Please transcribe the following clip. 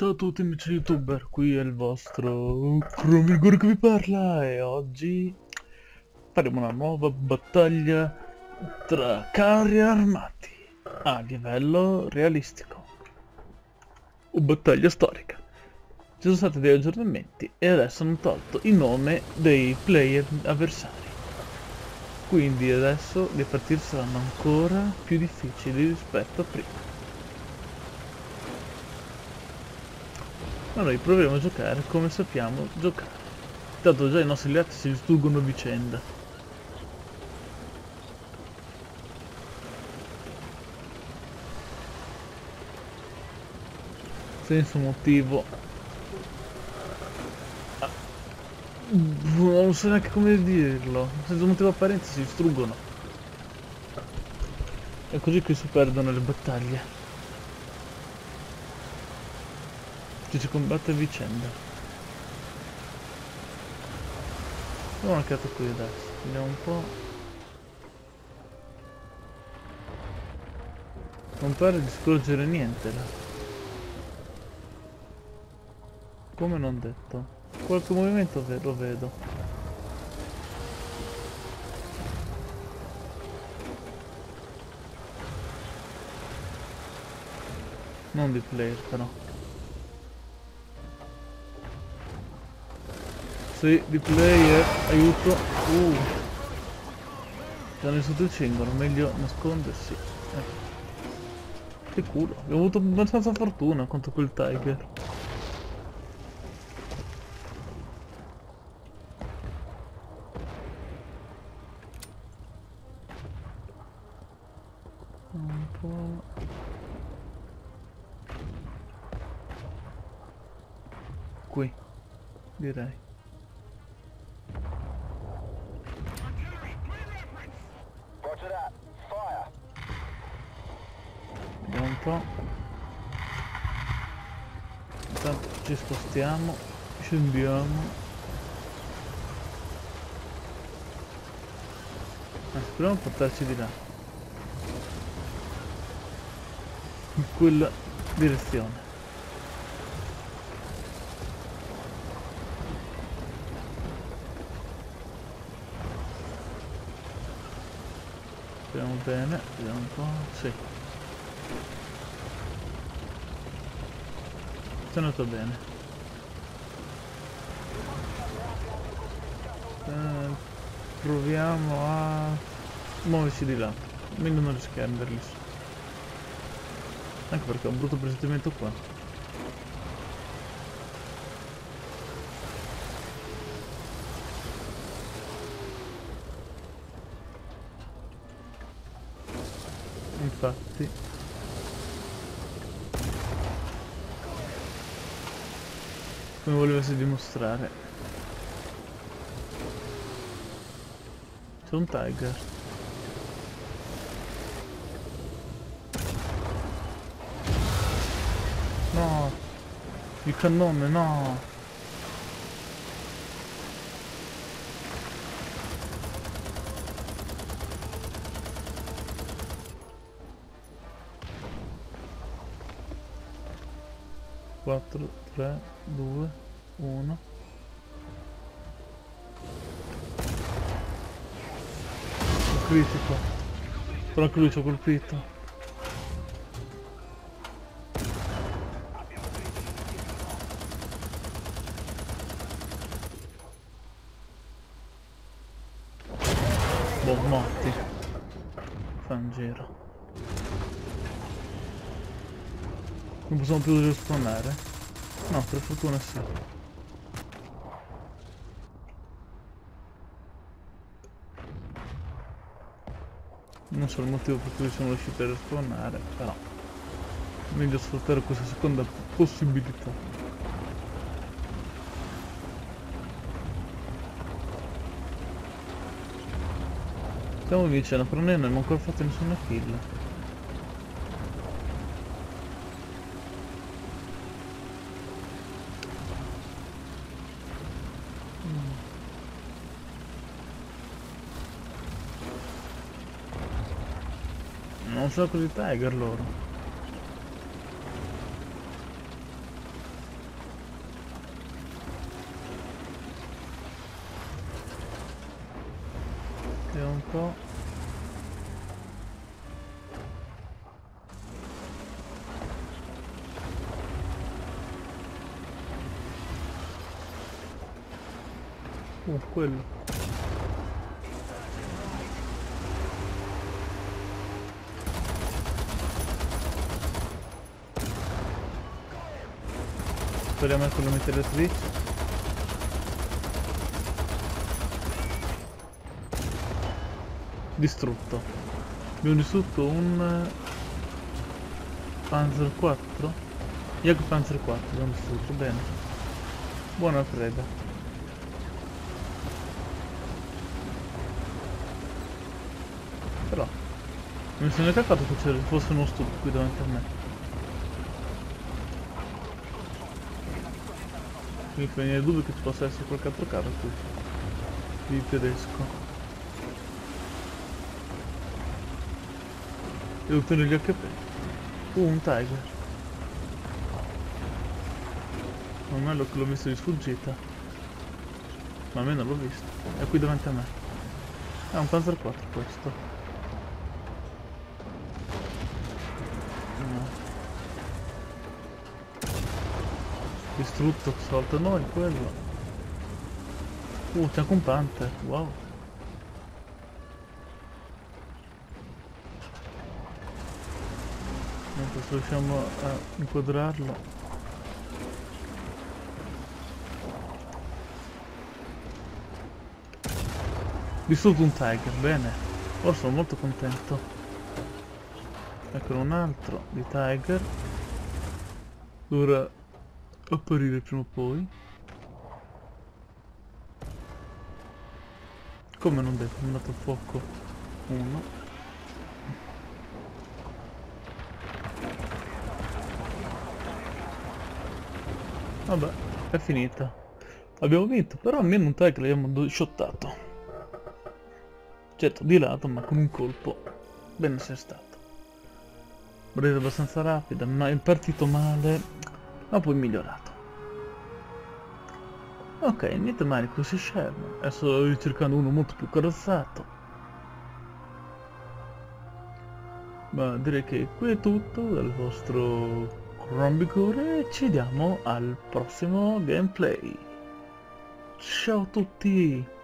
Ciao a tutti amici youtuber, qui è il vostro Cromigor che vi parla e oggi faremo una nuova battaglia tra carri armati a livello realistico o battaglia storica. Ci sono stati degli aggiornamenti e adesso hanno tolto il nome dei player avversari, quindi adesso le partite saranno ancora più difficili rispetto a prima. Ma noi proviamo a giocare come sappiamo giocare. Tanto già i nostri alleati si distruggono a vicenda. Senza motivo. Ah, non so neanche come dirlo. Senza motivo apparente si distruggono. È così che si perdono le battaglie. Ci si combatte a vicenda. Sono marcato qui adesso. Vediamo un po'. Non pare di scorgere niente là. Come non detto. Qualche movimento lo vedo. Non di player però. Sì, di player, aiuto. Già ne sottocingono, meglio nascondersi. Che culo, abbiamo avuto abbastanza fortuna contro quel Tiger. Un po'. Qui, direi. Vediamo un po'. Intanto ci spostiamo, scendiamo. Speriamo di portarci di là. In quella direzione. Speriamo bene, vediamo un po'. Sì. È andato bene. Proviamo a muoverci di là. Meglio non rischiarli. Anche perché ho un brutto presentimento qua. Infatti. Come volevasi dimostrare. C'è un Tiger. No! Il cannone, no! Quattro, 3, 2, 1. Critico. Però anche lui ci ha colpito. Boh, morti. Fa un giro. Non possiamo più respawnare? No, per fortuna sì. Non so il motivo per cui siamo riusciti a respawnare, però meglio sfruttare questa seconda possibilità. Siamo vicini, però noi non abbiamo ancora fatto nessuna kill. Non sono così Tiger loro. questo. Quello. Speriamo che lo mette la switch. Distrutto. Abbiamo distrutto un Panzer 4. Jagdpanzer 4 abbiamo distrutto, bene. Buona preda. Però non mi sono neanche accorto che ci fosse uno stupido qui davanti a me. Mi fa venire il dubbio che ci possa essere qualche altro carro qui di tedesco. Devo tenere gli occhi aperti. Un Tiger. Non è che l'ho visto di sfuggita, ma almeno l'ho visto. È qui davanti a me. È un Panzer 4 questo. Distrutto, salta noi quello. C'è anche un Panther, wow. Niente, se riusciamo a inquadrarlo. Distrutto un Tiger, bene. Ora sono molto contento. Ecco un altro di Tiger. Dovrà apparire prima o poi. Come non detto, è andato a fuoco uno. Vabbè, è finita. Abbiamo vinto, però almeno un tag l'abbiamo shottato. Certo, di lato, ma con un colpo. Bene sia stato. Breve abbastanza rapida, ma è partito male, ma poi migliorato. Ok, niente male questi schermi. Adesso sto ricercando uno molto più carrozzato. Ma direi che qui è tutto dal vostro Chrombicore e ci vediamo al prossimo gameplay. Ciao a tutti!